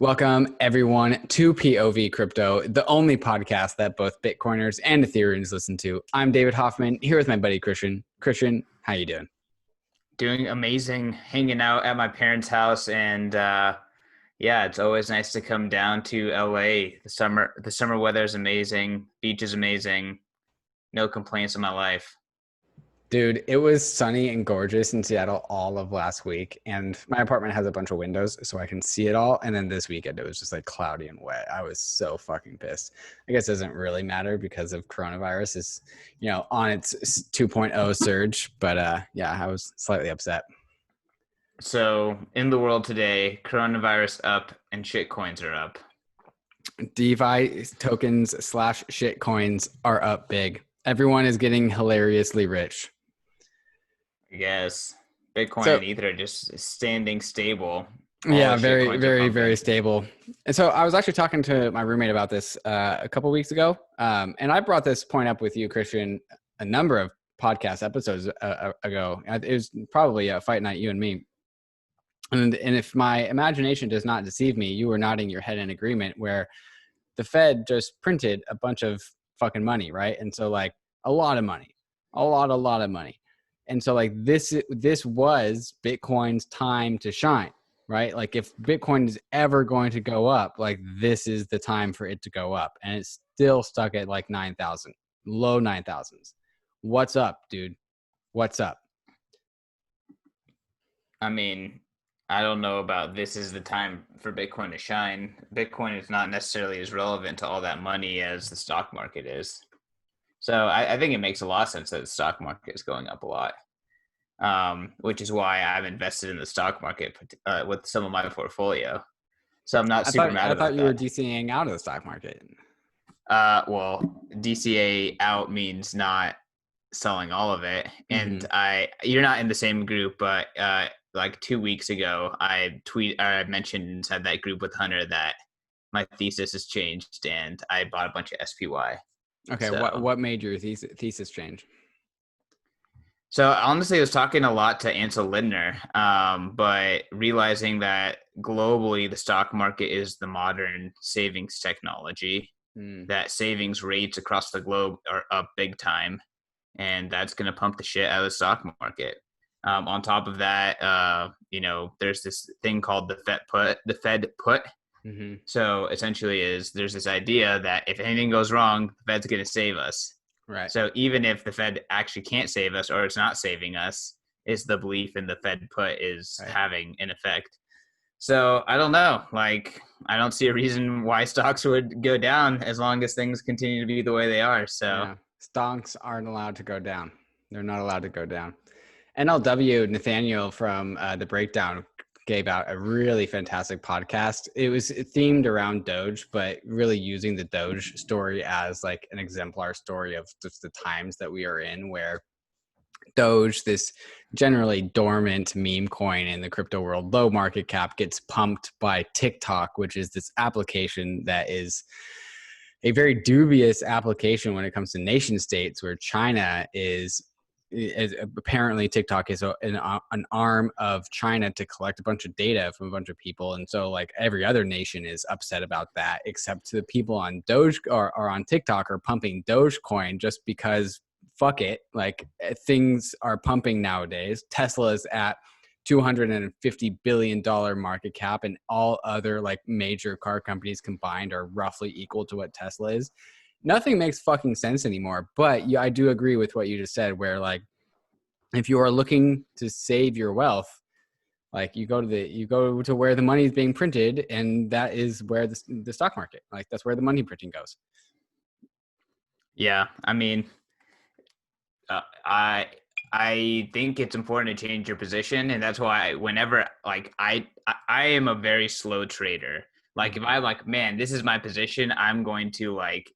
Welcome, everyone, to POV Crypto, the only podcast that both Bitcoiners and Ethereans listen to. I'm David Hoffman, here with my buddy Christian. Christian, how you doing? Doing amazing, hanging out at my parents' house, and yeah, it's always nice to come down to LA. The summer weather is amazing, beach is amazing, no complaints in my life. Dude, it was sunny and gorgeous in Seattle all of last week, and my apartment has a bunch of windows, so I can see it all. And then this weekend, it was just like cloudy and wet. I was so fucking pissed. I guess it doesn't really matter because of coronavirus is, on its 2.0 surge. But yeah, I was slightly upset. So in the world today, coronavirus up and shit coins are up. DeFi tokens / shit coins are up big. Everyone is getting hilariously rich. Yes, Bitcoin and Ether are just standing stable. Yeah, very stable. And so I was actually talking to my roommate about this a couple weeks ago, and I brought this point up with you, Christian, a number of podcast episodes ago. It was probably a fight night, you and me. And if my imagination does not deceive me, you were nodding your head in agreement where the Fed just printed a bunch of fucking money, right? And so like a lot of money, a lot of money. And so like this was Bitcoin's time to shine, right? Like if Bitcoin is ever going to go up, like this is the time for it to go up. And it's still stuck at like 9,000, low 9,000s. What's up, dude? What's up? I mean, I don't know about this is the time for Bitcoin to shine. Bitcoin is not necessarily as relevant to all that money as the stock market is. So I think it makes a lot of sense that the stock market is going up a lot, which is why I've invested in the stock market with some of my portfolio. So I'm not super mad about that. I thought you were DCAing out of the stock market. Well, DCA out means not selling all of it. And you're not in the same group, but like 2 weeks ago, I mentioned inside that group with Hunter that my thesis has changed and I bought a bunch of SPY. Okay, so, what made your thesis change? So honestly, I was talking a lot to Ansel Lindner, but realizing that globally the stock market is the modern savings technology, that savings rates across the globe are up big time, and that's going to pump the shit out of the stock market. On top of that, there's this thing called the Fed put. So essentially there's this idea that if anything goes wrong, the Fed's going to save us. Right. So even if the Fed actually can't save us or it's not saving us, is the belief in the Fed put is having an effect. So I don't know. Like, I don't see a reason why stocks would go down as long as things continue to be the way they are. So yeah. Stocks aren't allowed to go down. They're not allowed to go down. NLW Nathaniel from The Breakdown gave out a really fantastic podcast. It was themed around Doge, but really using the Doge story as like an exemplar story of just the times that we are in, where Doge, this generally dormant meme coin in the crypto world, low market cap, gets pumped by TikTok, which is this application that is a very dubious application when it comes to nation states, where China is apparently TikTok is an arm of China to collect a bunch of data from a bunch of people. And so like every other nation is upset about that, except the people on Doge or on TikTok are pumping Dogecoin just because fuck it. Like things are pumping nowadays. Tesla is at $250 billion market cap, and all other like major car companies combined are roughly equal to what Tesla is. Nothing makes fucking sense anymore. But yeah, I do agree with what you just said, where like if you are looking to save your wealth, like you go to where the money is being printed, and that is where the stock market, like that's where the money printing goes. Yeah, I mean, I think it's important to change your position, and that's why whenever like I am a very slow trader. Like if I'm like, man, this is my position, I'm going to like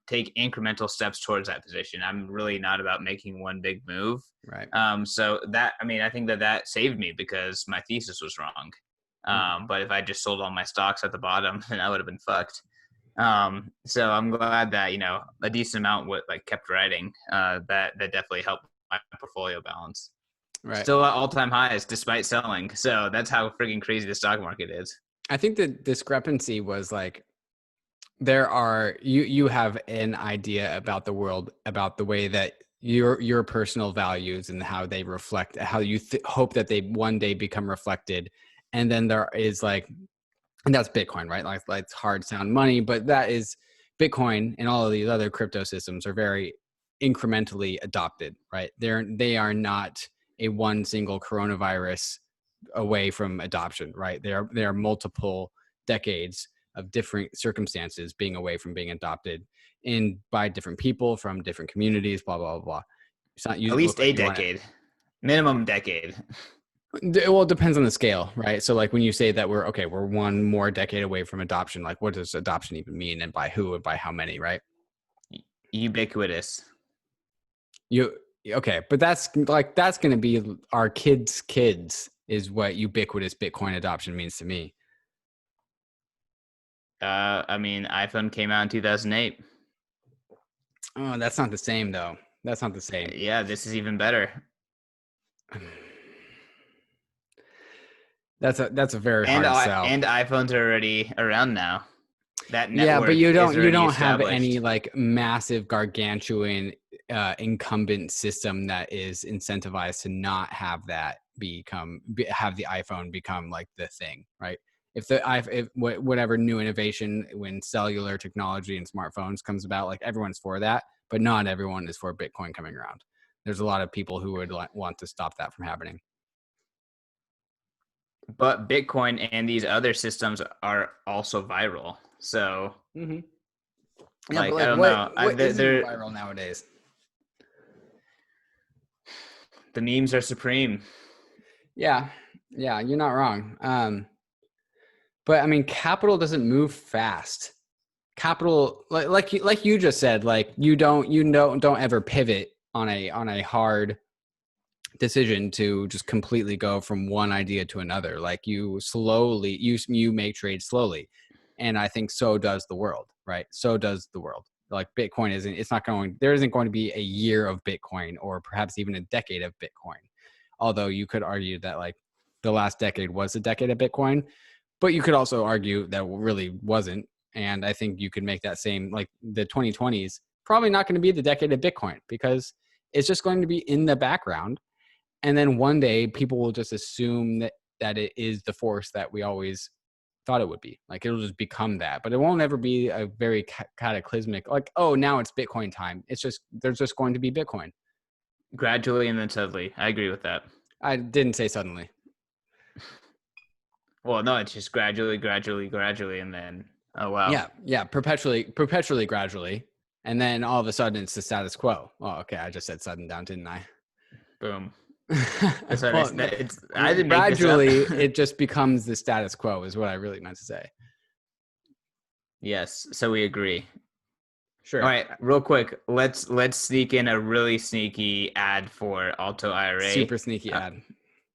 take incremental steps towards that position. I'm really not about making one big move. Right. So that, I mean, I think that saved me because my thesis was wrong. But if I just sold all my stocks at the bottom, then I would have been fucked. So I'm glad that, a decent amount kept riding. That definitely helped my portfolio balance. Right. Still at all-time highs despite selling. So that's how freaking crazy the stock market is. I think the discrepancy was like, there are you have an idea about the world, about the way that your personal values and how they reflect, how you hope that they one day become reflected, and then there is like, and that's Bitcoin, right? Like it's hard sound money, but that is Bitcoin, and all of these other crypto systems are very incrementally adopted, right? They are not a one single coronavirus away from adoption, right? There are multiple decades of different circumstances being away from being adopted in by different people from different communities, blah blah blah. It's not, At you look least like a you want decade, minimum decade. it. Well, it depends on the scale, right? So like when you say that we're one more decade away from adoption, like what does adoption even mean, and by who and by how many, right? Ubiquitous. You okay, but that's going to be our kids is what ubiquitous Bitcoin adoption means to me. I mean, iPhone came out in 2008. Oh, that's not the same though. That's not the same. Yeah, this is even better. That's a very And hard sell. and iPhones are already around now. That Yeah, but network is you already don't have any established. like massive gargantuan incumbent system that is incentivized to not have that have the iPhone become like the thing, right? If whatever new innovation when cellular technology and smartphones comes about, like everyone's for that, but not everyone is for Bitcoin coming around. There's a lot of people who would want to stop that from happening. But Bitcoin and these other systems are also viral. So, Mm-hmm. Yeah, but like, I like don't know. what isn't They're viral nowadays? the memes are supreme. Yeah, yeah, you're not wrong. But I mean, capital doesn't move fast. Capital, like you just said, like don't ever pivot on a hard decision to just completely go from one idea to another. Like you make trades slowly, and I think so does the world, right? So does the world. Like Bitcoin there isn't going to be a year of Bitcoin or perhaps even a decade of Bitcoin. Although you could argue that like the last decade was a decade of Bitcoin, but you could also argue that really wasn't. And I think you could make that same, like the 2020s probably not going to be the decade of Bitcoin because it's just going to be in the background. And then one day people will just assume that it is the force that we always thought it would be. Like it'll just become that, but it won't ever be a very cataclysmic, like, oh, now it's Bitcoin time. It's just, there's just going to be Bitcoin. Gradually and then suddenly. I agree with that. I didn't say suddenly. Well, no, it's just gradually, and then oh wow. Yeah. Perpetually, gradually. And then all of a sudden it's the status quo. Oh, okay. I just said sudden down, didn't I? Boom. Well, I didn't make this up. gradually it just becomes the status quo is what I really meant to say. Yes, so we agree. Sure. All right, real quick, let's sneak in a really sneaky ad for Alto IRA. Super sneaky ad.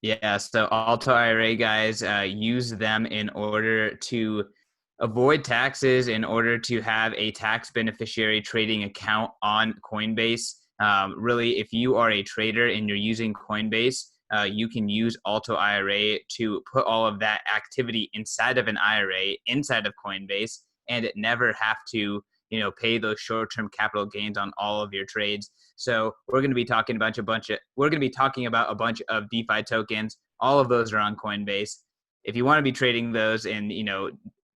Yeah, so Alto IRA guys, use them in order to avoid taxes, in order to have a tax beneficiary trading account on Coinbase. Really, if you are a trader and you're using Coinbase, you can use Alto IRA to put all of that activity inside of an IRA, inside of Coinbase, and never have to pay those short-term capital gains on all of your trades. So we're going to be talking about a bunch of DeFi tokens. All of those are on Coinbase. If you want to be trading those and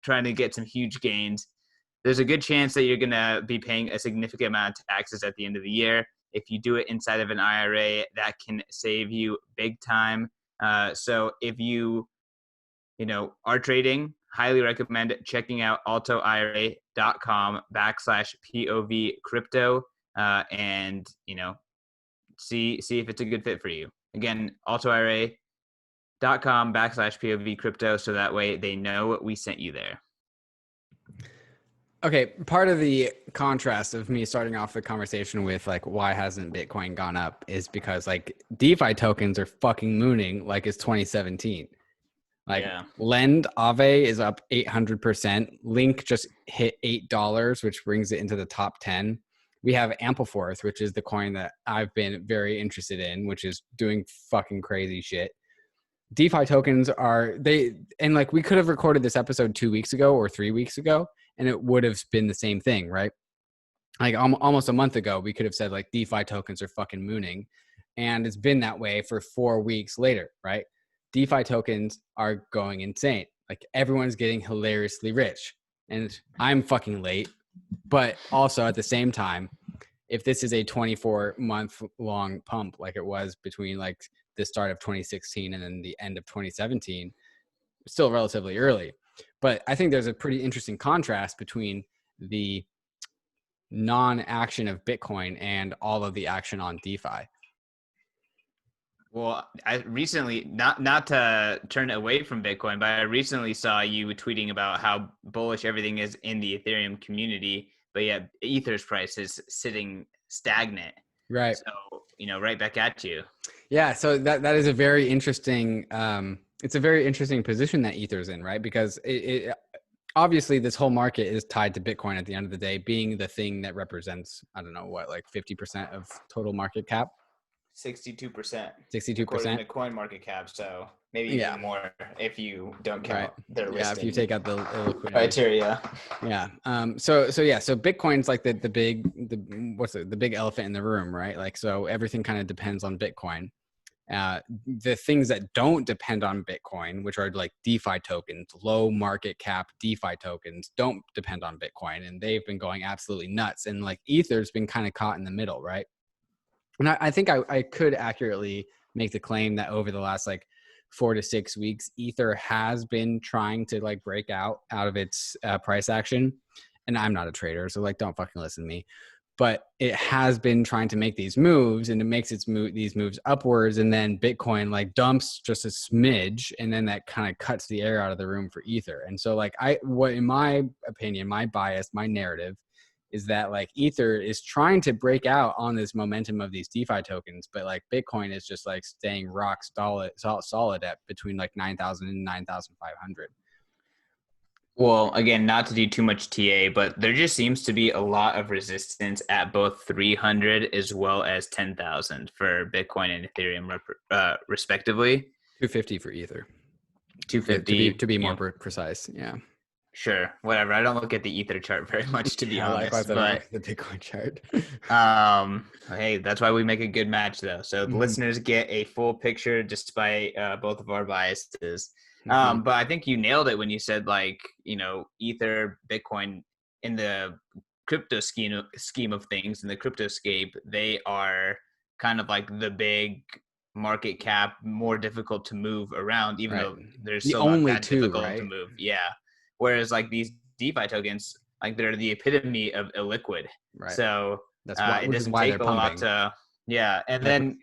trying to get some huge gains, there's a good chance that you're going to be paying a significant amount of taxes at the end of the year. If you do it inside of an IRA, that can save you big time. So if you are trading, highly recommend checking out altoira.com/POV crypto and see if it's a good fit for you. Again, altoira.com/POV crypto, so that way they know we sent you there. Okay, part of the contrast of me starting off the conversation with like why hasn't Bitcoin gone up is because like DeFi tokens are fucking mooning like it's 2017. Like Lend Aave is up 800%. Link just hit $8, which brings it into the top 10. We have AMPL, which is the coin that I've been very interested in, which is doing fucking crazy shit. DeFi tokens and like we could have recorded this episode 2 weeks ago or 3 weeks ago, and it would have been the same thing, right? Like almost a month ago, we could have said like DeFi tokens are fucking mooning, and it's been that way for 4 weeks later, right? DeFi tokens are going insane. Like everyone's getting hilariously rich, and I'm fucking late. But also at the same time, if this is a 24-month long pump like it was between like the start of 2016 and then the end of 2017, still relatively early. But I think there's a pretty interesting contrast between the non-action of Bitcoin and all of the action on DeFi. Well, I recently, not to turn away from Bitcoin, but I recently saw you tweeting about how bullish everything is in the Ethereum community, but yet Ether's price is sitting stagnant. Right. So, right back at you. Yeah. So that is a very interesting. It's a very interesting position that Ether's in, right? Because it obviously this whole market is tied to Bitcoin at the end of the day, being the thing that represents, I don't know what, like 50% of total market cap. 62%. 62%. According to Coin Market Cap, so maybe even more if you don't count their listing. Yeah, if you take out the illiquidity criteria. Yeah. So Bitcoin's like the big elephant in the room, right? Like, so everything kind of depends on Bitcoin. The things that don't depend on Bitcoin, which are like DeFi tokens, low market cap DeFi tokens, don't depend on Bitcoin, and they've been going absolutely nuts. And like Ether's been kind of caught in the middle, right? And I think I could accurately make the claim that over the last like 4 to 6 weeks, Ether has been trying to like break out of its price action. And I'm not a trader, so like don't fucking listen to me. But it has been trying to make these moves, and it makes these moves upwards, and then Bitcoin like dumps just a smidge, and then that kind of cuts the air out of the room for Ether. And so like in my opinion, my bias, my narrative is that like Ether is trying to break out on this momentum of these DeFi tokens, but like Bitcoin is just like staying rock solid at between like 9,000 and 9,500. Well, again, not to do too much TA, but there just seems to be a lot of resistance at both 300 as well as 10,000 for Bitcoin and Ethereum, respectively. 250 for Ether. 250 to be more precise. Yeah. Sure, whatever. I don't look at the Ether chart very much, to be honest. Likewise, I don't look at the Bitcoin chart. Hey, that's why we make a good match, though. So the listeners get a full picture despite both of our biases. But I think you nailed it when you said like, Ether, Bitcoin in the crypto scheme of things, in the cryptoscape, they are kind of like the big market cap, more difficult to move around, even though there's still not that difficult to move. Yeah. Whereas like these DeFi tokens, like they're the epitome of illiquid. Right. So that's why, it doesn't take a lot to, And then,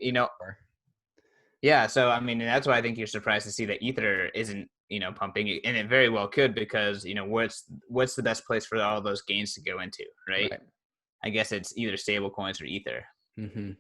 yeah. So, I mean, that's why I think you're surprised to see that Ether isn't, pumping, and it very well could, because, what's the best place for all those gains to go into, right? I guess it's either stable coins or Ether. Mm-hmm.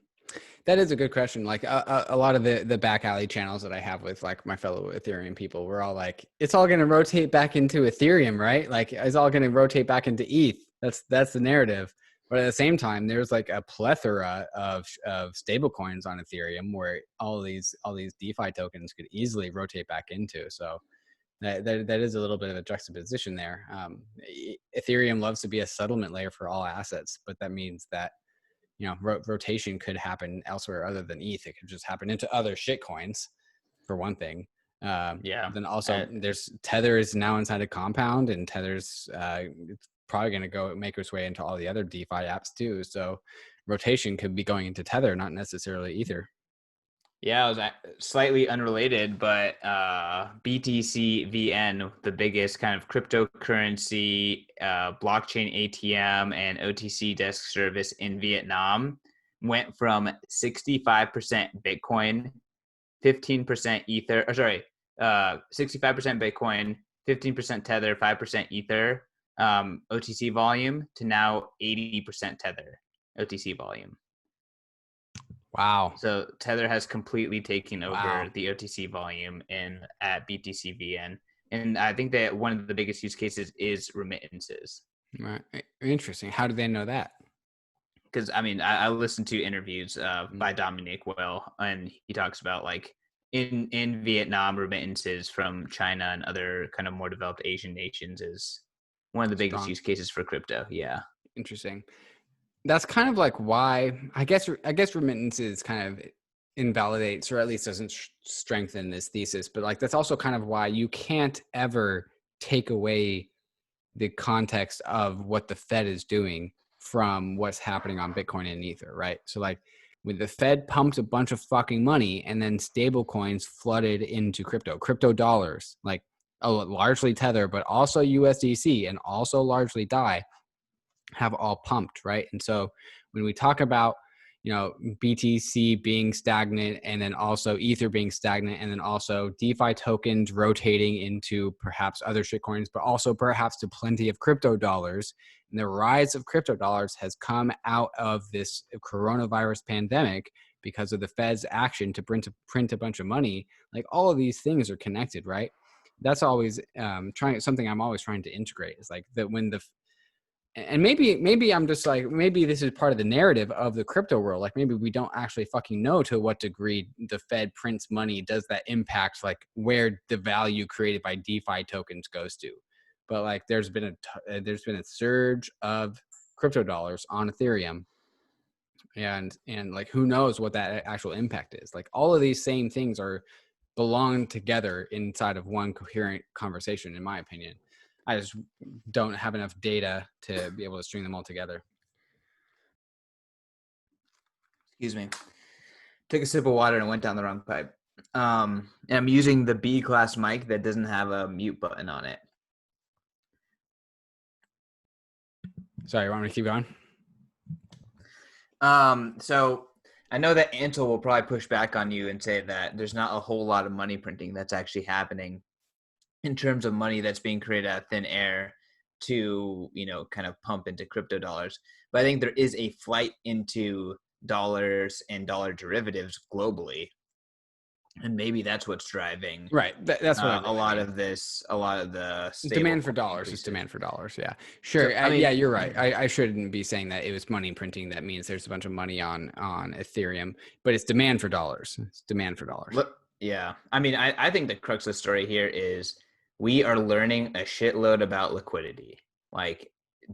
That is a good question. Like a lot of the back alley channels that I have with like my fellow Ethereum people, we're all like, it's all going to rotate back into Ethereum, right? Like it's all going to rotate back into ETH. That's the narrative. But at the same time, there's like a plethora of stable coins on Ethereum where all these DeFi tokens could easily rotate back into. So that is a little bit of a juxtaposition there. Ethereum loves to be a settlement layer for all assets, but that means that rotation could happen elsewhere other than ETH. It could just happen into other shit coins, for one thing. Then also, there's Tether is now inside a Compound, and Tether's it's probably going to go make its way into all the other DeFi apps too. So rotation could be going into Tether, not necessarily Ether. Yeah, it was slightly unrelated, but BTC VN, the biggest kind of cryptocurrency blockchain ATM and OTC desk service in Vietnam, went from 65% Bitcoin, 15% Ether, 65% Bitcoin, 15% Tether, 5% Ether OTC volume, to now 80% Tether OTC volume. Wow. So Tether has completely taken over the OTC volume at BTC VN. And I think that one of the biggest use cases is remittances. Right. Interesting. How do they know that? Because, I mean, I listened to interviews by Dominique Well, and he talks about, like, in Vietnam, remittances from China and other kind of more developed Asian nations is one of the biggest Strong. use cases for crypto. Yeah. Interesting. That's kind of like why I guess remittances kind of invalidates or at least doesn't strengthen this thesis, but like that's also kind of why you can't ever take away the context of what the Fed is doing from what's happening on Bitcoin and Ether, right? So like when the Fed pumped a bunch of fucking money and then stable coins flooded into crypto dollars, like largely Tether, but also USDC and also largely DAI have all pumped, right? And so when we talk about, BTC being stagnant and then also Ether being stagnant and then also DeFi tokens rotating into perhaps other shitcoins, but also perhaps to plenty of crypto dollars. And the rise of crypto dollars has come out of this coronavirus pandemic because of the Fed's action to print a bunch of money. Like all of these things are connected, right? That's always something I'm always trying to integrate is like that when the and maybe I'm just like maybe this is part of the narrative of the crypto world, like maybe we don't actually fucking know to what degree the Fed prints money, does that impact like where the value created by DeFi tokens goes to. But like there's been a surge of crypto dollars on Ethereum, and like who knows what that actual impact is. Like all of these same things are belong together inside of one coherent conversation, in my opinion. I just don't have enough data to be able to string them all together. Excuse me. Took a sip of water and went down the wrong pipe. And I'm using the B class mic that doesn't have a mute button on it. Sorry, you want me to keep going? So I know that Ansel will probably push back on you and say that there's not a whole lot of money printing that's actually happening in terms of money that's being created out of thin air to, kind of pump into crypto dollars. But I think there is a flight into dollars and dollar derivatives globally. And maybe that's what's driving Right. That's what I really a lot mean. of this, a lot of the Demand for dollars increases. is demand for dollars. Yeah, sure. So, I mean, yeah, you're right. I shouldn't be saying that it was money printing. That means there's a bunch of money on Ethereum, but it's demand for dollars. It's demand for dollars. look, yeah. I mean, I think the crux of the story here is we are learning a shitload about liquidity. Like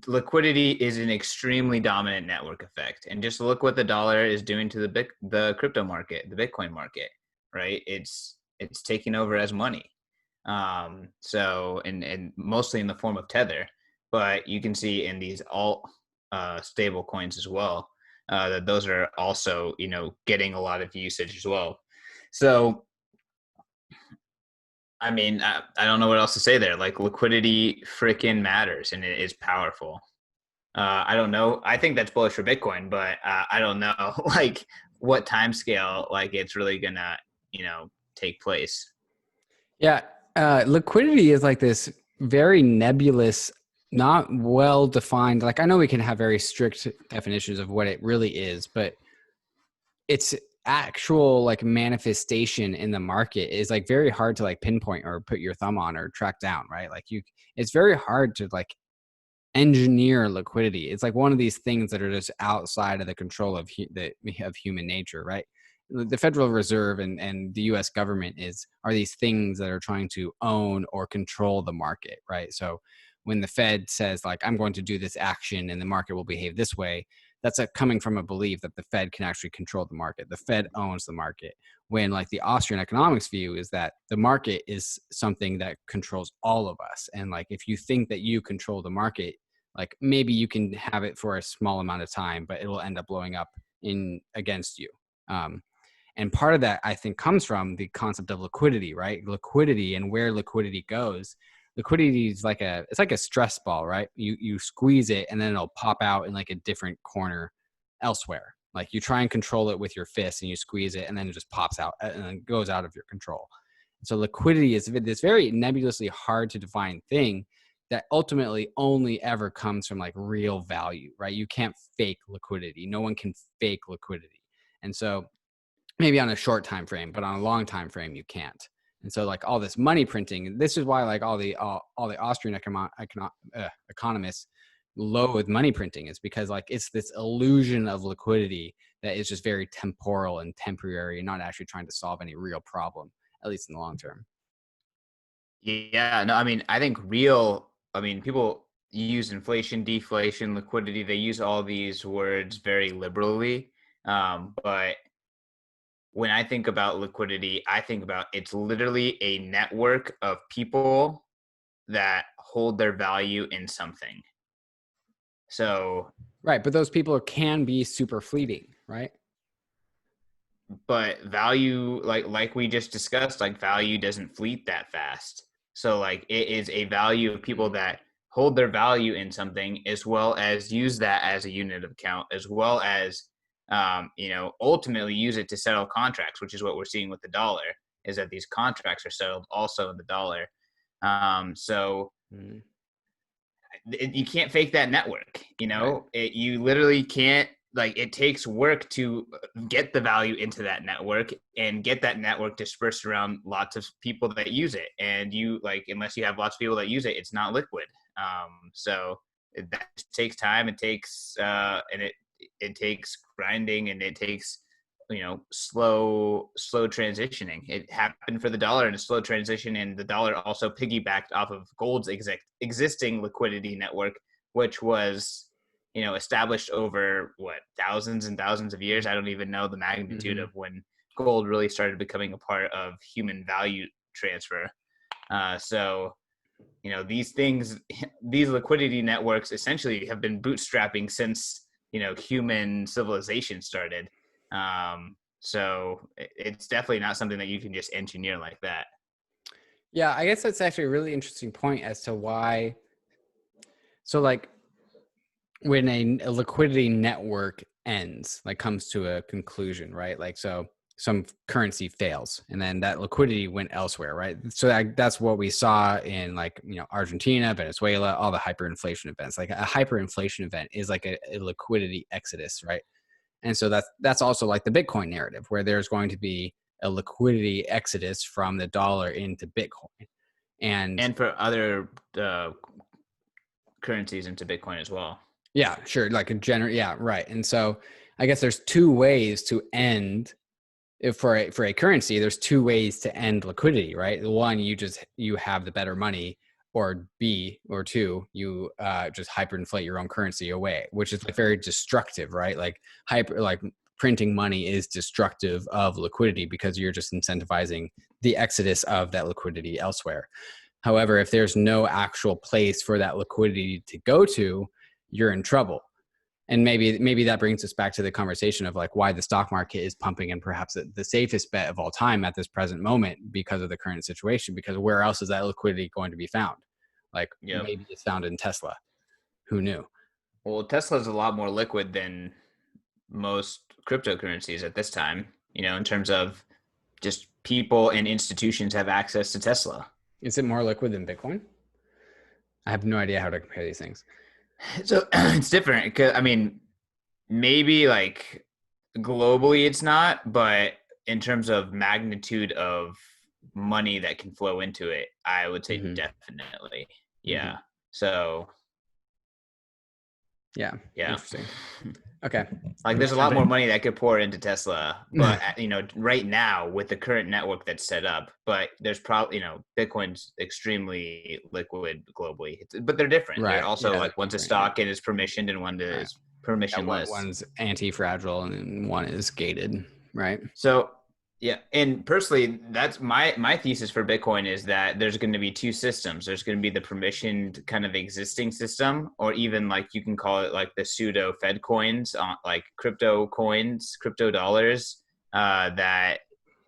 liquidity is an extremely dominant network effect, and just look what the dollar is doing to the crypto market, the Bitcoin market, right? It's taking over as money. So and mostly in the form of Tether, but you can see in these alt stable coins as well that those are also getting a lot of usage as well. So I mean, I don't know what else to say there. Like liquidity freaking matters and it is powerful. I don't know. I think that's bullish for Bitcoin, but I don't know like what time scale like it's really gonna take place. Yeah, liquidity is like this very nebulous, not well defined. Like I know we can have very strict definitions of what it really is, but its actual like manifestation in the market is like very hard to like pinpoint or put your thumb on or track down, right? Like it's very hard to like engineer liquidity. It's like one of these things that are just outside of the control of of human nature, right? The Federal Reserve and the U.S. government are these things that are trying to own or control the market, right? So when the Fed says like I'm going to do this action and the market will behave this way, that's coming from a belief that the Fed can actually control the market. The Fed owns the market. When like the Austrian economics view is that the market is something that controls all of us, and like if you think that you control the market, like maybe you can have it for a small amount of time, but it will end up blowing up in against you. And part of that I think comes from the concept of liquidity, right? Liquidity and where liquidity goes. Liquidity is like it's like a stress ball, right? You squeeze it and then it'll pop out in like a different corner elsewhere. Like you try and control it with your fist and you squeeze it and then it just pops out and then goes out of your control. So liquidity is this very nebulously hard to define thing that ultimately only ever comes from like real value, right? You can't fake liquidity. No one can fake liquidity. And so maybe on a short time frame, but on a long time frame, you can't. And so like all this money printing, this is why like all the Austrian economists loathe money printing is because like it's this illusion of liquidity that is just very temporal and temporary and not actually trying to solve any real problem, at least in the long term. Yeah, no, I think people use inflation, deflation, liquidity. They use all these words very liberally. But when I think about liquidity, I think about it's literally a network of people that hold their value in something. So, Right, but those people can be super fleeting, right? but value, like we just discussed, like value doesn't fleet that fast. So like it is a value of people that hold their value in something, as well as use that as a unit of account, as well as ultimately use it to settle contracts, which is what we're seeing with the dollar, is that these contracts are settled also in the dollar. So you can't fake that network. Right. You literally can't. Like, it takes work to get the value into that network and get that network dispersed around lots of people that use it. And unless you have lots of people that use it, it's not liquid. So that takes time. It takes it takes grinding, and it takes slow transitioning. It happened for the dollar in a slow transition, and the dollar also piggybacked off of gold's existing liquidity network, which was established over thousands and thousands of years. I don't even know the magnitude of when gold really started becoming a part of human value transfer. So these things, these liquidity networks essentially have been bootstrapping since human civilization started. So it's definitely not something that you can just engineer like that. Yeah, I guess that's actually a really interesting point as to why. So like when a liquidity network ends, like comes to a conclusion, right? Like, so some currency fails and then that liquidity went elsewhere, right? So that's what we saw in like, Argentina, Venezuela, all the hyperinflation events. Like a hyperinflation event is like a liquidity exodus, right? And so that's also like the Bitcoin narrative, where there's going to be a liquidity exodus from the dollar into Bitcoin. And for other currencies into Bitcoin as well. yeah, sure. Like yeah, right. And so I guess there's two ways to end. If for a currency, there's two ways to end liquidity, right? One, you have the better money, or two, you just hyperinflate your own currency away, which is like very destructive, right? Like printing money is destructive of liquidity because you're just incentivizing the exodus of that liquidity elsewhere. However, if there's no actual place for that liquidity to go to, you're in trouble. And maybe that brings us back to the conversation of like why the stock market is pumping, and perhaps the safest bet of all time at this present moment because of the current situation, because where else is that liquidity going to be found? Like, maybe it's found in Tesla. Who knew? Well, Tesla's a lot more liquid than most cryptocurrencies at this time, in terms of just people and institutions have access to Tesla. Is it more liquid than Bitcoin? I have no idea how to compare these things. So it's different because maybe like globally it's not, but in terms of magnitude of money that can flow into it, I would say definitely. Yeah. Mm-hmm. So yeah. Interesting. Okay. Like there's a lot more money that could pour into Tesla, but right now with the current network that's set up, but there's probably, Bitcoin's extremely liquid globally, but they're different. Right. They're also like one's a stock and is permissioned and one is permissionless. One's anti-fragile and one is gated. Right. So yeah, and personally, that's my thesis for Bitcoin is that there's going to be two systems. There's going to be the permissioned kind of existing system, or even like you can call it like the pseudo Fed coins, like crypto coins, crypto dollars, that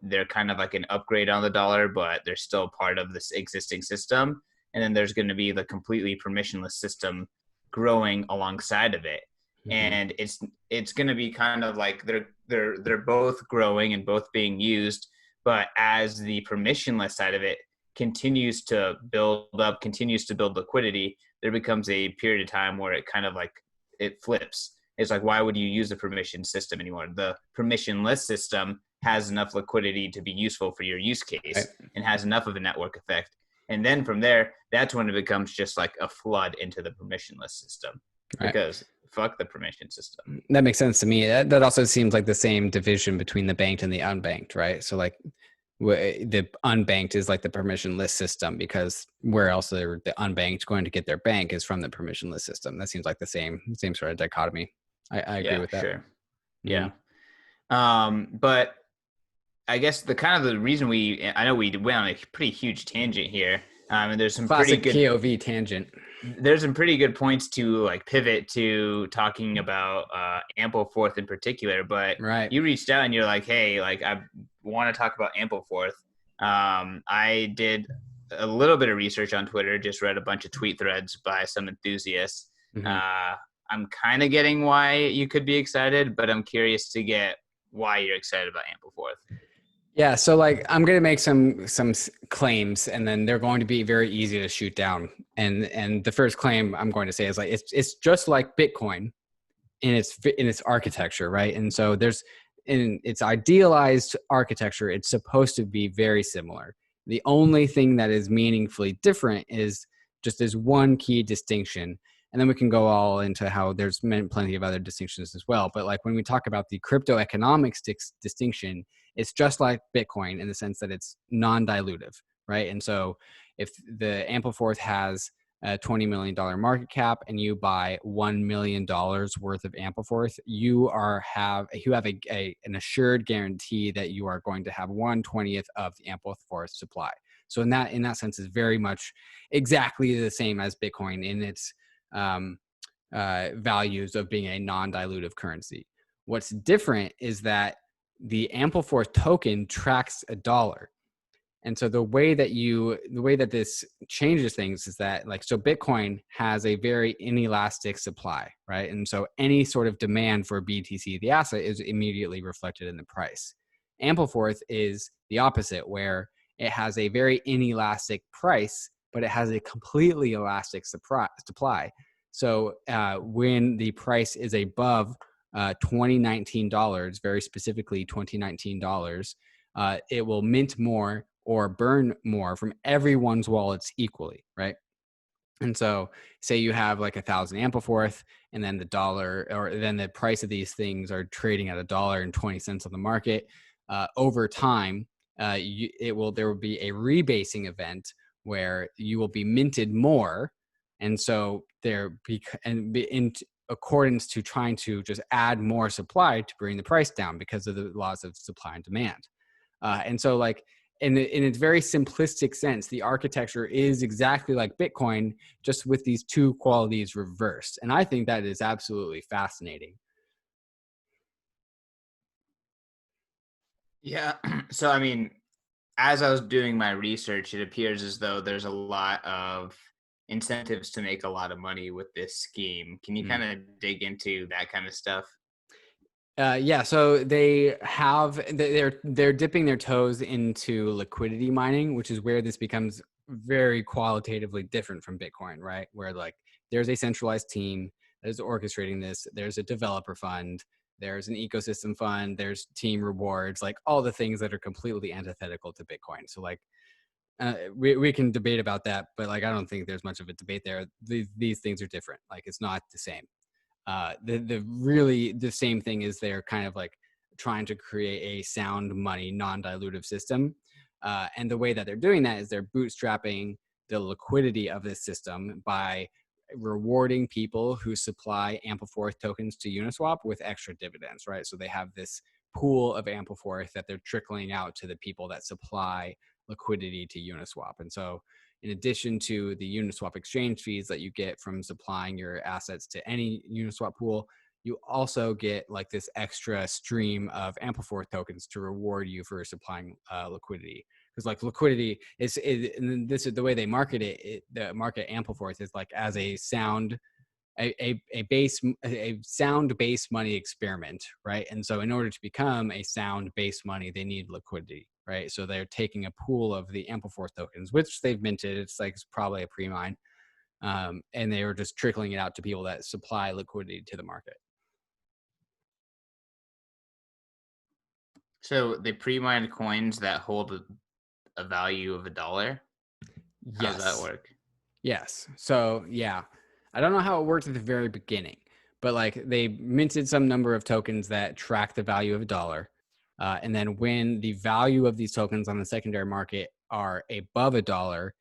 they're kind of like an upgrade on the dollar, but they're still part of this existing system. And then there's going to be the completely permissionless system growing alongside of it. And it's going to be kind of like they're both growing and both being used, but as the permissionless side of it continues to build up, continues to build liquidity, there becomes a period of time where it kind of like it flips. It's like, why would you use the permission system anymore? The permissionless system has enough liquidity to be useful for your use case and has enough of a network effect. And then from there, that's when it becomes just like a flood into the permissionless system. Right. because fuck the permission system. That makes sense to me. That also seems like the same division between the banked and the unbanked, right? So like the unbanked is like the permissionless system, because where else are the unbanked going to get their bank is from the permissionless system. That seems like the same sort of dichotomy. I agree Yeah, with that. sure. Mm-hmm. Yeah. But I guess the reason I know we went on a pretty huge tangent here. And Classic POV tangent. there's some pretty good points to like pivot to talking about Ampleforth in particular. But Right. you reached out and you're like, hey, like I want to talk about Ampleforth. I did a little bit of research on Twitter, just read a bunch of tweet threads by some enthusiasts. Mm-hmm. I'm kind of getting why you could be excited, but I'm curious to get why you're excited about Ampleforth. Yeah, so like I'm going to make some claims, and then they're going to be very easy to shoot down. And the first claim I'm going to say is like it's just like Bitcoin in its architecture, right? And so there's in its idealized architecture, it's supposed to be very similar. The only thing that is meaningfully different is just this one key distinction. And then we can go all into how there's plenty of other distinctions as well. But like when we talk about the crypto economics distinction, it's just like Bitcoin in the sense that it's non-dilutive, right? And so if the Ampleforth has a $20 million market cap and you buy $1 million worth of Ampleforth, you have an assured guarantee that you are going to have 1/20th of the Ampleforth supply. So in that sense, is very much exactly the same as Bitcoin in its values of being a non-dilutive currency. What's different is that the Ampleforth token tracks a dollar. And so the way that this changes things is that so Bitcoin has a very inelastic supply, right? And so any sort of demand for BTC, the asset, is immediately reflected in the price. Ampleforth is the opposite, where it has a very inelastic price, but it has a completely elastic supply. So when the price is above $2019, very specifically $2019, it will mint more or burn more from everyone's wallets equally, right? And so say you have like 1,000 Ampleforth, and then the price of these things are trading at $1.20 on the market. Over time, there will be a rebasing event where you will be minted more. And so in accordance to trying to just add more supply to bring the price down because of the laws of supply and demand. And so like in its very simplistic sense, the architecture is exactly like Bitcoin, just with these two qualities reversed. And I think that is absolutely fascinating. Yeah. So, I mean, as I was doing my research, it appears as though there's a lot of incentives to make a lot of money with this scheme. Can you kind of dig into that kind of stuff? Yeah, so they're dipping their toes into liquidity mining, which is where this becomes very qualitatively different from Bitcoin, right? Where like there's a centralized team that is orchestrating this. There's a developer fund. There's an ecosystem fund. There's team rewards, like all the things that are completely antithetical to Bitcoin. So like we can debate about that, but like I don't think there's much of a debate there. These things are different. Like it's not the same. The same thing is they're kind of like trying to create a sound money non-dilutive system, and the way that they're doing that is they're bootstrapping the liquidity of this system by rewarding people who supply Ampleforth tokens to Uniswap with extra dividends, right? So they have this pool of Ampleforth that they're trickling out to the people that supply liquidity to Uniswap. And so in addition to the Uniswap exchange fees that you get from supplying your assets to any Uniswap pool, you also get like this extra stream of Ampleforth tokens to reward you for supplying liquidity. Because like liquidity and this is the way they market it. The market Ampleforth is like as a sound a sound base money experiment, right? And so in order to become a sound base money, they need liquidity, right? So they're taking a pool of the Ampleforth tokens, which they've minted. It's probably a pre-mine, and they were just trickling it out to people that supply liquidity to the market. So they pre-mined coins that hold a value of $1. How does that Yes. work? Yes. So yeah. I don't know how it worked at the very beginning, but like they minted some number of tokens that track the value of a dollar. And then when the value of these tokens on the secondary market are above a dollar,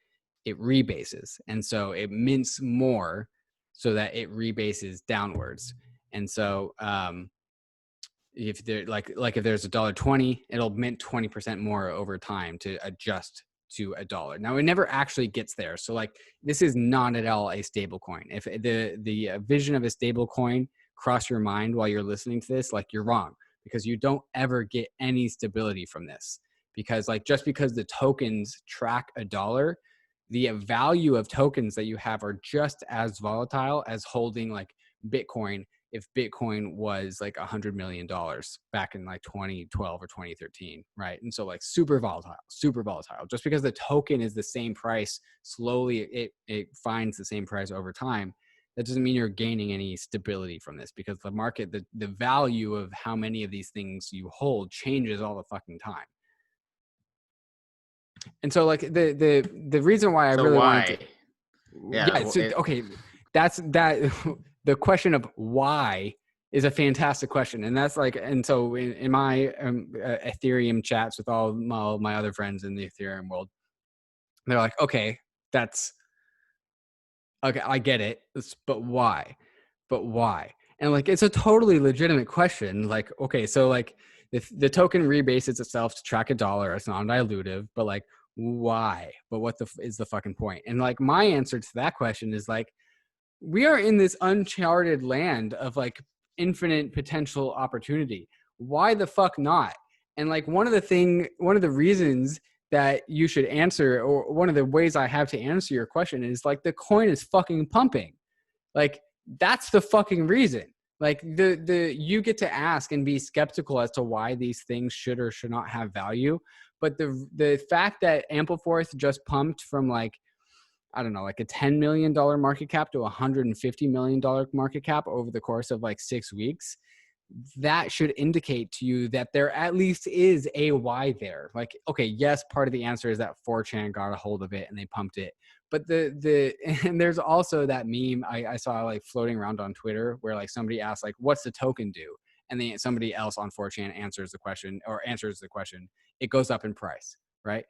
it rebases. And so it mints more so that it rebases downwards. And so if there like if there's $1.20, it'll mint 20% more over time to adjust to a dollar. Now it never actually gets there. So like this is not at all a stable coin. If the vision of a stable coin cross your mind while you're listening to this, like you're wrong, because you don't ever get any stability from this. Because like just because the tokens track a dollar, the value of tokens that you have are just as volatile as holding like Bitcoin if Bitcoin was like $100 million back in like 2012 or 2013, right? And so like super volatile. Just because the token is the same price, slowly it finds the same price over time. That doesn't mean you're gaining any stability from this, because the market, the value of how many of these things you hold changes all the fucking time. And so like the reason why I So really why? wanted to, Yeah. so, okay, that's that. The question of why is a fantastic question, and that's like, and so in my Ethereum chats with all my other friends in the Ethereum world, they're like, okay, that's okay, I get it, but why? But why? And like, it's a totally legitimate question. Like, okay, so like the token rebases itself to track a dollar. It's non-dilutive, but like, why? But what is the fucking point? And like, my answer to that question is like, we are in this uncharted land of like infinite potential opportunity. Why the fuck not? And like one of the reasons that you should answer, or one of the ways I have to answer your question, is like the coin is fucking pumping. Like that's the fucking reason. Like the you get to ask and be skeptical as to why these things should or should not have value. But the fact that Ampleforth just pumped from like, I don't know, like a $10 million market cap to a $150 million market cap over the course of like 6 weeks, that should indicate to you that there at least is a why there. Like, okay, yes, part of the answer is that 4chan got a hold of it and they pumped it. But and there's also that meme I saw like floating around on Twitter where like somebody asked like, what's the token do? And then somebody else on 4chan answers the question. It goes up in price, right?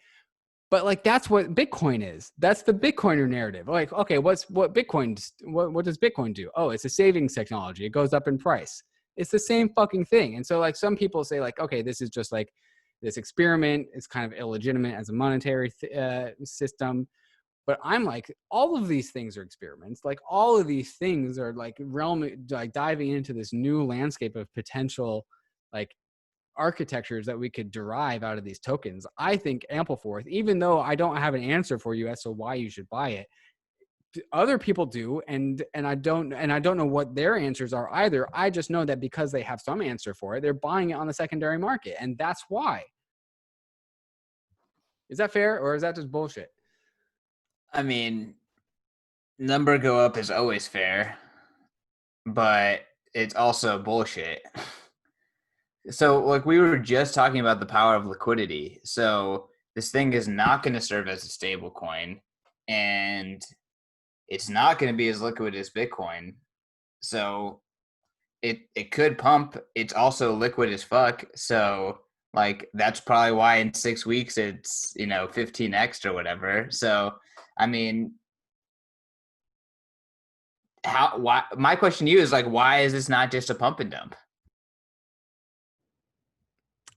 But like that's what Bitcoin is. That's the Bitcoiner narrative. Like, okay, what does Bitcoin do? Oh, it's a savings technology. It goes up in price. It's the same fucking thing. And so like some people say like, okay, this is just like this experiment. It's kind of illegitimate as a monetary system. But I'm like, all of these things are experiments. Like all of these things are like diving into this new landscape of potential like architectures that we could derive out of these tokens. I think Ampleforth, even though I don't have an answer for you as to why you should buy it, other people do, and I don't know what their answers are either. I just know that because they have some answer for it, they're buying it on the secondary market, and that's why. Is that fair, or is that just bullshit? I mean, number go up is always fair, but it's also bullshit. So, like, we were just talking about the power of liquidity. So, this thing is not going to serve as a stable coin, and it's not going to be as liquid as Bitcoin. So, it could pump. It's also liquid as fuck. So, like, that's probably why in 6 weeks it's 15x or whatever. So, I mean, why? My question to you is like, why is this not just a pump and dump?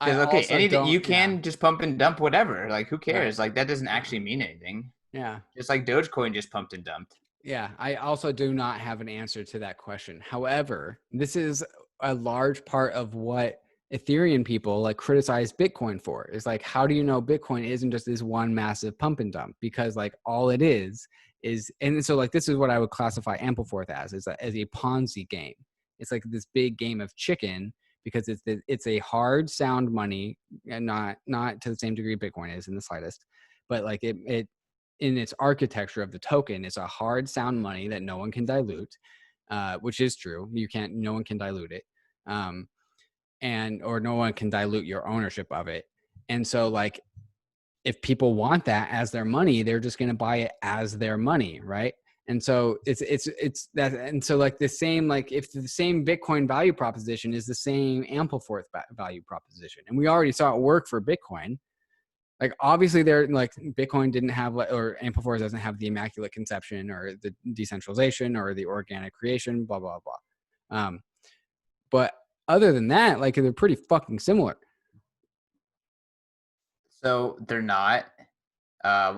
I Because okay, also anything don't. you Yeah. can just pump and dump whatever. Like who Right. cares? Like that doesn't Yeah. actually mean anything. Yeah. Just like Dogecoin just pumped and dumped. Yeah, I also do not have an answer to that question. However, this is a large part of what Ethereum people like criticize Bitcoin for. Is like, how do you know Bitcoin isn't just this one massive pump and dump? Because like all it is, and so like this is what I would classify Ampleforth as a Ponzi game. It's like this big game of chicken because it's a hard sound money, and not to the same degree Bitcoin is in the slightest, but like it in its architecture of the token, it's a hard sound money that no one can dilute, which is true. No one can dilute it. Or no one can dilute your ownership of it. And so like, if people want that as their money, they're just going to buy it as their money. Right. And so it's that, and so like the same, like if the same Bitcoin value proposition is the same Ampleforth value proposition, and we already saw it work for Bitcoin. Like obviously they're like Bitcoin didn't have, or Ampleforth doesn't have the immaculate conception or the decentralization or the organic creation, blah blah blah. But other than that, like they're pretty fucking similar. So they're not.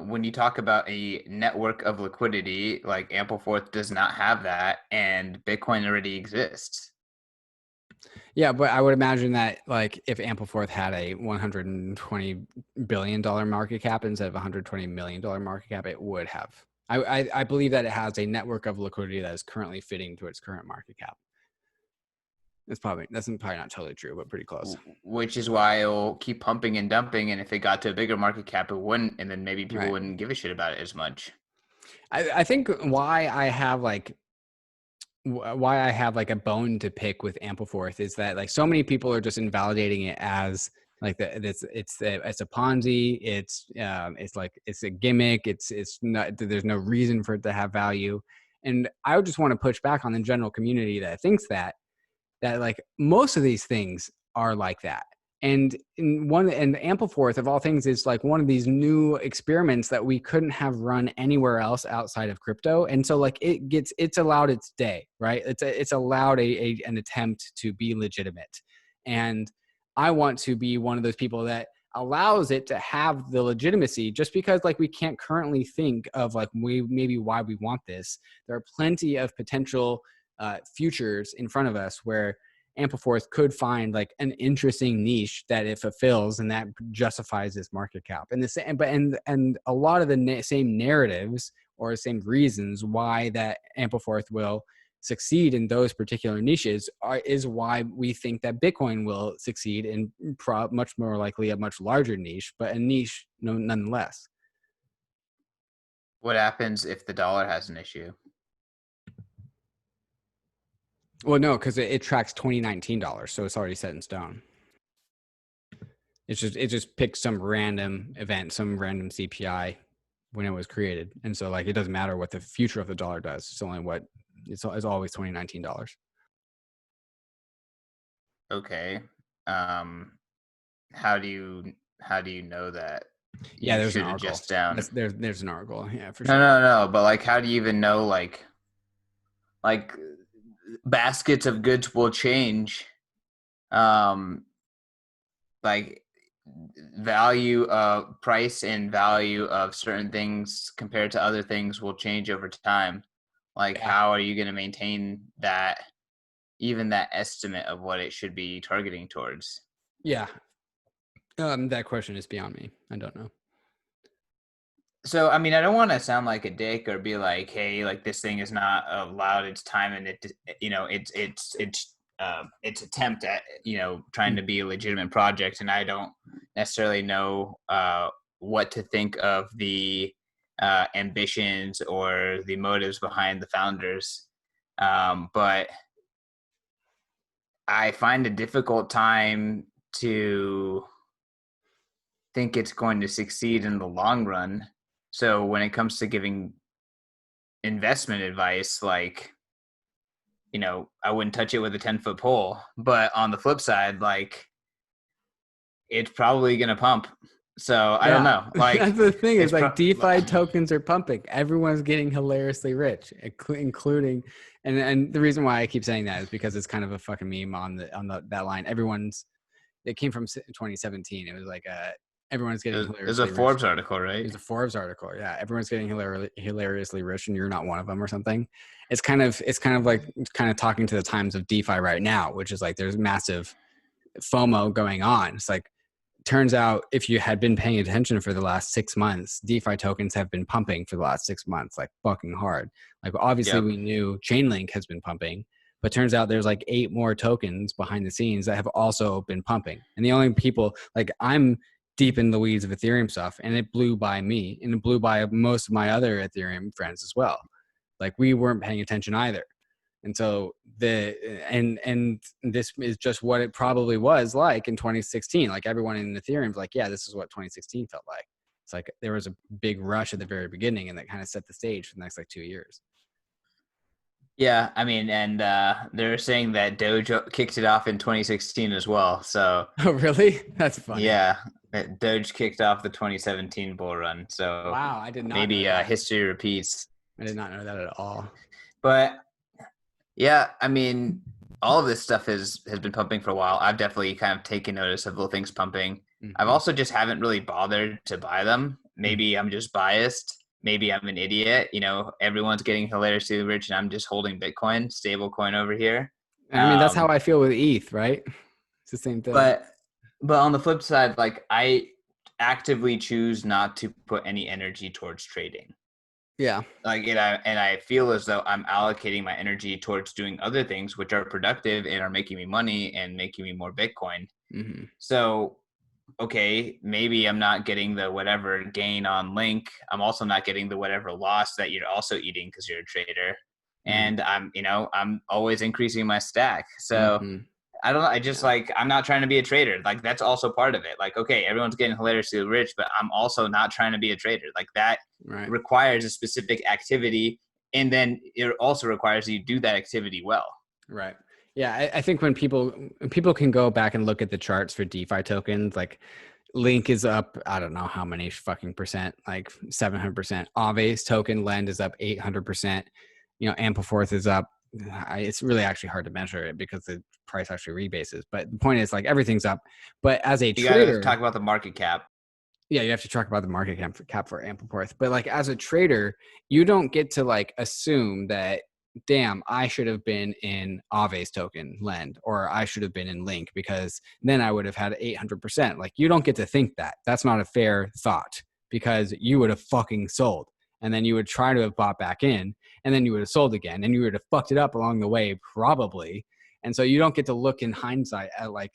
When you talk about a network of liquidity, like Ampleforth does not have that, and Bitcoin already exists. Yeah, but I would imagine that like if Ampleforth had a $120 billion market cap instead of $120 million market cap, it would have. I believe that it has a network of liquidity that is currently fitting to its current market cap. That's probably not totally true, but pretty close. Which is why it'll keep pumping and dumping, and if it got to a bigger market cap, it wouldn't, and then maybe people wouldn't give a shit about it as much. I think why I have like a bone to pick with Ampleforth is that like so many people are just invalidating it as like it's a Ponzi. It's like it's a gimmick. It's not, there's no reason for it to have value. And I would just want to push back on the general community that thinks that like most of these things are like that. And Ampleforth of all things is like one of these new experiments that we couldn't have run anywhere else outside of crypto. And so like it's allowed its day, right? It's allowed an attempt to be legitimate. And I want to be one of those people that allows it to have the legitimacy, just because like we can't currently think of like maybe why we want this. There are plenty of potential futures in front of us where Ampleforth could find like an interesting niche that it fulfills, and that justifies its market cap. And the same, but and a lot of the same narratives or same reasons why that Ampleforth will succeed in those particular niches is why we think that Bitcoin will succeed in much more likely a much larger niche, but a niche nonetheless. What happens if the dollar has an issue? Well, no, because it tracks $2019, so it's already set in stone. It just picked some random event, some random CPI when it was created, and so like it doesn't matter what the future of the dollar does. It's only what it's always $2019. Okay. How do you know that? Yeah, there's an should article. adjust down. There's an article. Yeah, for sure. No. But like, how do you even know? Like baskets of goods will change. Like value of price and value of certain things compared to other things will change over time. Like, how are you going to maintain that, even that estimate of what it should be targeting towards? Yeah. That question is beyond me. I don't know. So, I mean, I don't want to sound like a dick or be like, hey, like this thing is not allowed its time, and its attempt at trying to be a legitimate project, and I don't necessarily know what to think of the ambitions or the motives behind the founders, but I find a difficult time to think it's going to succeed in the long run. So when it comes to giving investment advice, like, I wouldn't touch it with a 10-foot pole. But on the flip side, like, it's probably going to pump. So I don't know. Like, that's the thing is like DeFi tokens are pumping. Everyone's getting hilariously rich, including, and the reason why I keep saying that is because it's kind of a fucking meme on that line. It came from 2017. It was like everyone's getting hilariously rich. It was a Forbes article, right? It was a Forbes article. Yeah, everyone's getting hilariously rich, and you're not one of them or something. It's kind of talking to the times of DeFi right now, which is like there's massive FOMO going on. It's like, turns out if you had been paying attention for the last 6 months, DeFi tokens have been pumping for the last 6 months, like fucking hard. Like obviously we knew Chainlink has been pumping, but turns out there's like 8 more tokens behind the scenes that have also been pumping. And the only people, like, I'm deep in the weeds of Ethereum stuff, and it blew by me, and it blew by most of my other Ethereum friends as well. Like we weren't paying attention either. And so and this is just what it probably was like in 2016. Like everyone in Ethereum is like, yeah, this is what 2016 felt like. It's like there was a big rush at the very beginning, and that kind of set the stage for the next like 2 years. Yeah, I mean, and they're saying that Doge kicked it off in 2016 as well. So Oh, really? That's funny. yeah, that Doge kicked off the 2017 bull run. So Wow, I did not know maybe that. history repeats. I did not know that at all. But yeah, I mean, all of this stuff has been pumping for a while. I've definitely kind of taken notice of little things pumping. I've Hmm. also just haven't really bothered to buy them. Maybe I'm just biased. Maybe I'm an idiot. You know, everyone's getting hilariously rich, and I'm just holding Bitcoin, stable coin over here. I mean, that's how Um, I feel with ETH, right? It's the same thing. but but on the flip side, like I actively choose not to put any energy towards trading. Yeah. Like and I feel as though I'm allocating my energy towards doing other things which are productive and are making me money and making me more Bitcoin. Hmm. So okay, maybe I'm not getting the whatever gain on Link. I'm also not getting the whatever loss that you're also eating because you're a trader. Hmm. And I'm always increasing my stack. So Hmm. I don't know. I just Yeah. like I'm not trying to be a trader. Like that's also part of it. Like okay, everyone's getting hilariously rich, but I'm also not trying to be a trader. Like that Right. requires a specific activity, and then it also requires you do that activity well. Right. Yeah. I think when people can go back and look at the charts for DeFi tokens, like Link is up, I don't know how many fucking percent, like 700%. Aves token Lend is up 800%. You know, Ampleforth is up. It's really actually hard to measure it because the price actually rebases. But the point is, like, everything's up. But as a You got to trader, talk about the market cap. yeah, you have to talk about the market cap for Ampleforth. But like as a trader, you don't get to like assume that, damn, I should have been in Aves token Lend or I should have been in Link because then I would have had 800%. Like you don't get to think that. That's not a fair thought because you would have fucking sold and then you would try to have bought back in and then you would have sold again and you would have fucked it up along the way probably. And so you don't get to look in hindsight at like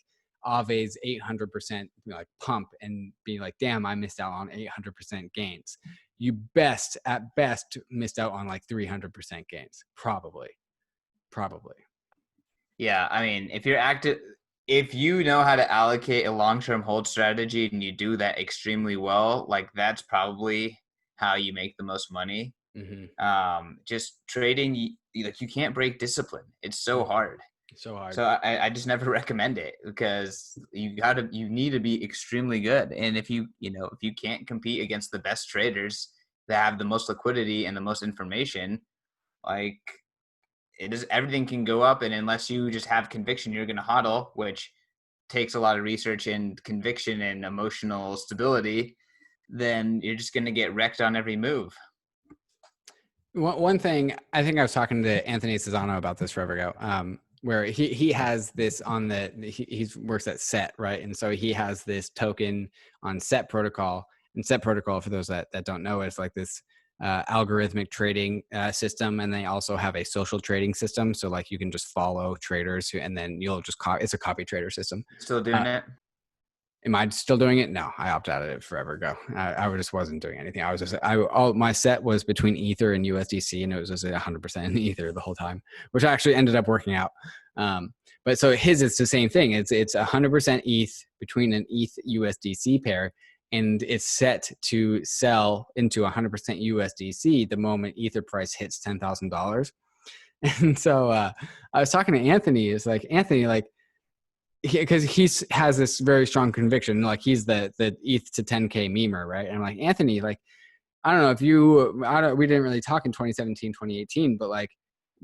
Ave's 800% like pump and be like, damn, I missed out on 800% gains. You at best missed out on like 300% gains. Probably. Yeah, I mean, if you're active, if you know how to allocate a long-term hold strategy and you do that extremely well, like that's probably how you make the most money. Mm-hmm. Just trading, like you can't break discipline. It's so hard. So hard. So I just never recommend it because you need to be extremely good. And if you can't compete against the best traders that have the most liquidity and the most information, like it is everything can go up. And unless you just have conviction, you're going to hodl, which takes a lot of research and conviction and emotional stability, then you're just going to get wrecked on every move. One thing I think I was talking to Anthony Cesano about this forever ago, where he has this on he works at Set, right, and so he has this token on Set protocol, and Set protocol for those that don't know is like this algorithmic trading system, and they also have a social trading system. So like you can just follow traders and then you'll just it's a copy trader system. Still doing it? Am I still doing it? No, I opted out of it forever ago. I just wasn't doing anything. I was just all my set was between Ether and USDC, and it was just 100% in Ether the whole time, which actually ended up working out. But so his it's the same thing. It's 100% ETH between an ETH USDC pair, and it's set to sell into 100% USDC the moment Ether price hits $10,000. And so I was talking to Anthony. It's like Anthony, like because he has this very strong conviction, like he's the ETH to 10K memer, right? And I'm like, Anthony, like, I don't know if we didn't really talk in 2017, 2018, but like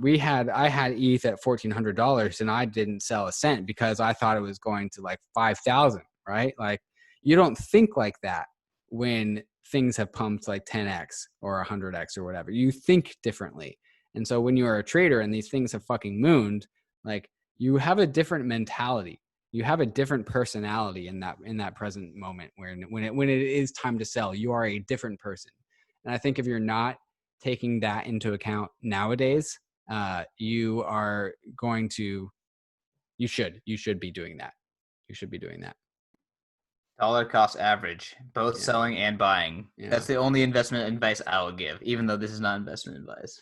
I had ETH at $1,400 and I didn't sell a cent because I thought it was going to like 5,000, right? Like you don't think like that when things have pumped like 10x or 100x or whatever. You think differently. And so when you are a trader and these things have fucking mooned, like you have a different mentality. You have a different personality in that present moment when it is time to sell. You are a different person, and I think if you're not taking that into account nowadays, you are going to you should be doing that. You should be doing that. Dollar cost average, both Yeah, selling and buying. yeah. That's the only investment advice I would give, even though this is not investment advice.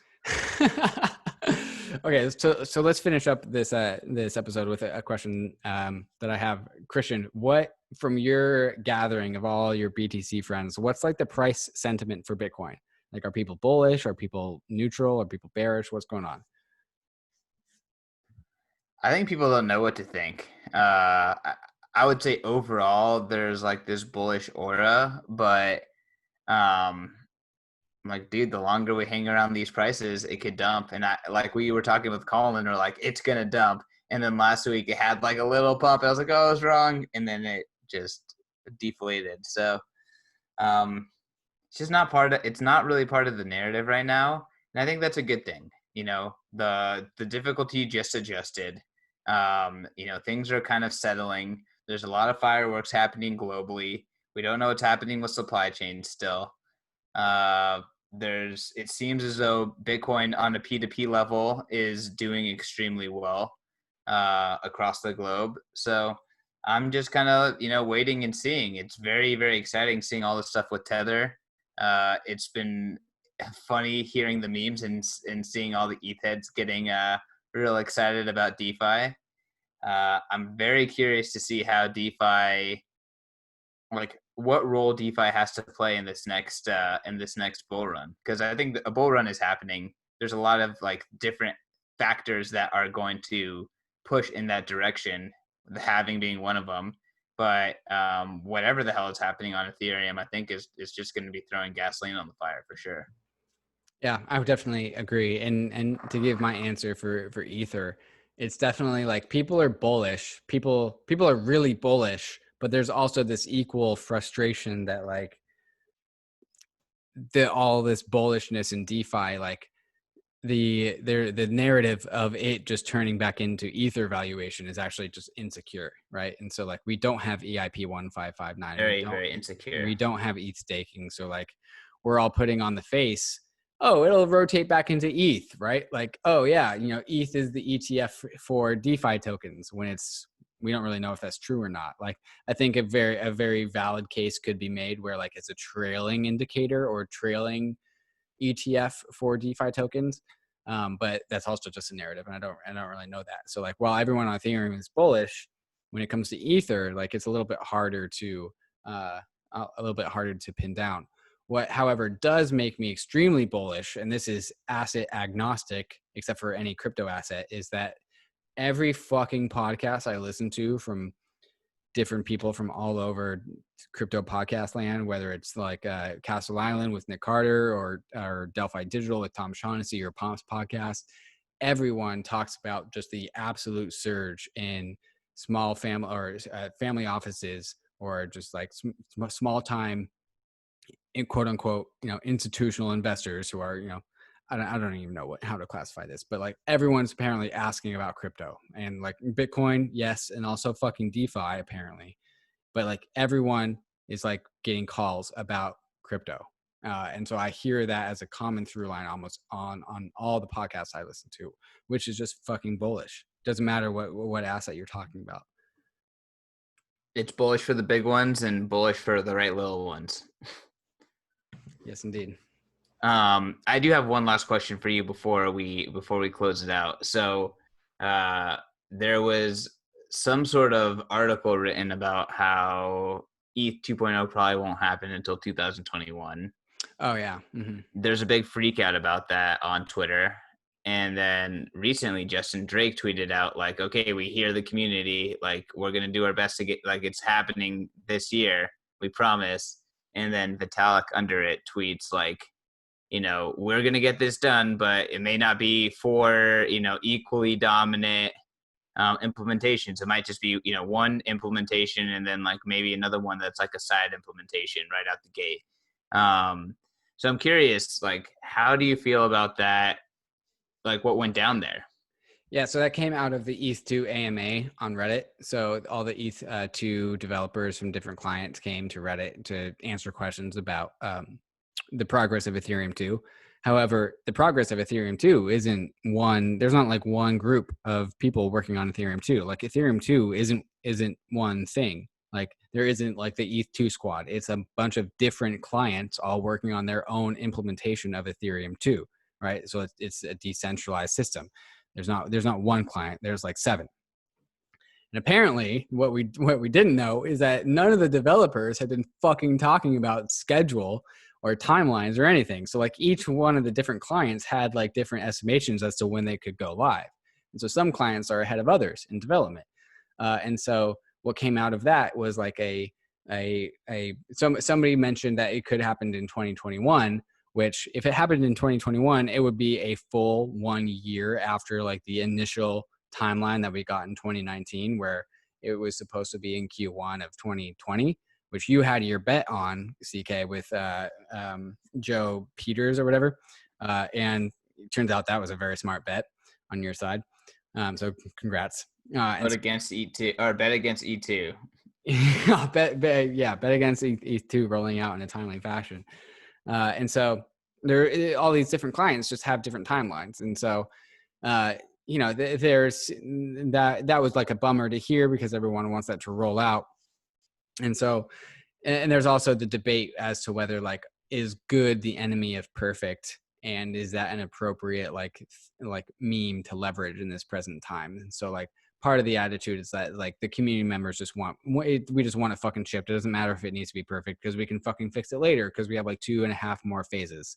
Okay, so let's finish up this episode with a question that I have, Christian. What from your gathering of all your BTC friends, what's like the price sentiment for Bitcoin? Like, are people bullish? Are people neutral? Are people bearish? What's going on? I think people don't know what to think. I would say overall there's like this bullish aura, but um, I'm like, dude, the longer we hang around these prices, it could dump. And I like we were talking with Colin, or like it's gonna dump. And then last week it had like a little pump. I was like, oh, I was wrong, and then it just deflated. So it's just not part of. It's not really part of the narrative right now, and I think that's a good thing. The difficulty just adjusted. Things are kind of settling. There's a lot of fireworks happening globally. We don't know what's happening with supply chains still. Uh, it seems as though Bitcoin on a P2P level is doing extremely well across the globe. So I'm just kind of, waiting and seeing. It's very, very exciting seeing all this stuff with Tether. It's been funny hearing the memes and seeing all the ETH heads getting real excited about DeFi. I'm very curious to see how DeFi, like what role DeFi has to play in this next bull run, because I think a bull run is happening. There's a lot of like different factors that are going to push in that direction, the halving being one of them. But whatever the hell is happening on Ethereum, I think is just going to be throwing gasoline on the fire for sure. Yeah, I would definitely agree. And to give my answer for Ether, it's definitely like people are bullish. People are really bullish, but there's also this equal frustration that like all this bullishness in DeFi, like the narrative of it just turning back into Ether valuation is actually just insecure, right? And so like we don't have EIP 1559. Very, very insecure. We don't have ETH staking. So like we're all putting on the face, oh, it'll rotate back into ETH, right? Like, oh yeah, ETH is the ETF for DeFi tokens, when we don't really know if that's true or not. Like I think a very valid case could be made where like it's a trailing indicator or trailing ETF for DeFi tokens. But that's also just a narrative, and I don't really know that. So like while everyone on Ethereum is bullish, when it comes to Ether, like it's a little bit harder to pin down. What, however, does make me extremely bullish, and this is asset agnostic, except for any crypto asset, is that every fucking podcast I listen to from different people from all over crypto podcast land, whether it's like Castle Island with Nick Carter or Delphi Digital with Tom Shaughnessy or Pomp's podcast, everyone talks about just the absolute surge in small family or family offices, or just like small time, in quote unquote, institutional investors who are, I don't even know how to classify this, but like everyone's apparently asking about crypto and like Bitcoin, yes, and also fucking DeFi apparently, but like everyone is like getting calls about crypto, and so I hear that as a common through line almost on all the podcasts I listen to, which is just fucking bullish. Doesn't matter what asset you're talking about. It's bullish for the big ones and bullish for the right little ones. Yes, indeed. I do have one last question for you before we close it out. So, there was some sort of article written about how ETH 2.0 probably won't happen until 2021. Oh yeah. Mm-hmm. There's a big freak out about that on Twitter. And then recently Justin Drake tweeted out like, okay, we hear the community, like we're going to do our best to get, like it's happening this year. We promise. And then Vitalik under it tweets like, we're going to get this done, but it may not be for, equally dominant implementations. It might just be, one implementation and then like maybe another one that's like a side implementation right out the gate. So I'm curious, like, how do you feel about that? Like what went down there? Yeah, so that came out of the ETH2 AMA on Reddit. So all the ETH2 developers from different clients came to Reddit to answer questions about the progress of Ethereum 2. However, the progress of Ethereum 2 isn't one. There's not like one group of people working on Ethereum 2. Like Ethereum 2 isn't one thing. Like there isn't like the ETH2 squad. It's a bunch of different clients all working on their own implementation of Ethereum 2. Right. So it's a decentralized system. There's not one client. There's like 7. And apparently what we didn't know is that none of the developers had been fucking talking about schedule or timelines or anything. So like each one of the different clients had like different estimations as to when they could go live. And so some clients are ahead of others in development. And so what came out of that was like somebody mentioned that it could happen in 2021, which if it happened in 2021, it would be a full 1 year after like the initial timeline that we got in 2019, where it was supposed to be in Q1 of 2020, which you had your bet on, CK, with Joe Peters or whatever. And it turns out that was a very smart bet on your side. So congrats. Bet against E2 or bet against E2. bet against ETH2 rolling out in a timely fashion. And so all these different clients just have different timelines. And so, there's that was like a bummer to hear because everyone wants that to roll out. And so, and there's also the debate as to whether like, is good the enemy of perfect? And is that an appropriate like meme to leverage in this present time? And so like part of the attitude is that like the community members we just want it fucking shipped. It doesn't matter if it needs to be perfect because we can fucking fix it later because we have like 2.5 more phases.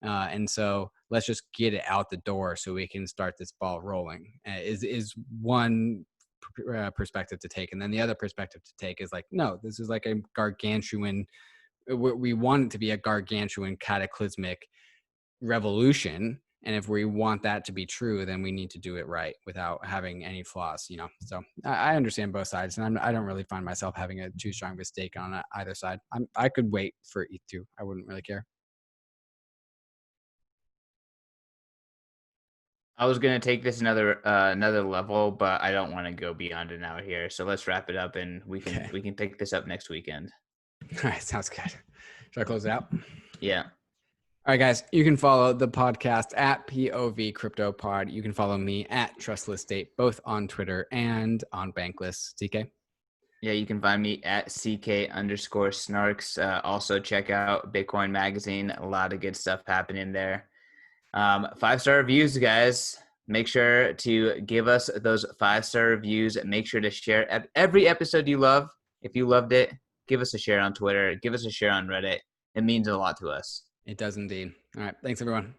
And so let's just get it out the door so we can start this ball rolling is one perspective to take. And then the other perspective to take is like, no, this is like a gargantuan, we want it to be a gargantuan cataclysmic revolution. And if we want that to be true, then we need to do it right without having any flaws, So I understand both sides, and I don't really find myself having a too strong of a stake on either side. I could wait for ETH2. I wouldn't really care. I was gonna take this another level, but I don't want to go beyond an hour here. So let's wrap it up, and we can pick this up next weekend. All right, sounds good. Should I close it out? Yeah. All right, guys, you can follow the podcast at POV Crypto Pod. You can follow me at Trustless State, both on Twitter and on Bankless. TK? Yeah, you can find me at CK_snarks. Also check out Bitcoin Magazine. A lot of good stuff happening there. 5-star reviews, guys. Make sure to give us those 5-star reviews. Make sure to share every episode you love. If you loved it, give us a share on Twitter. Give us a share on Reddit. It means a lot to us. It does indeed. All right. Thanks, everyone.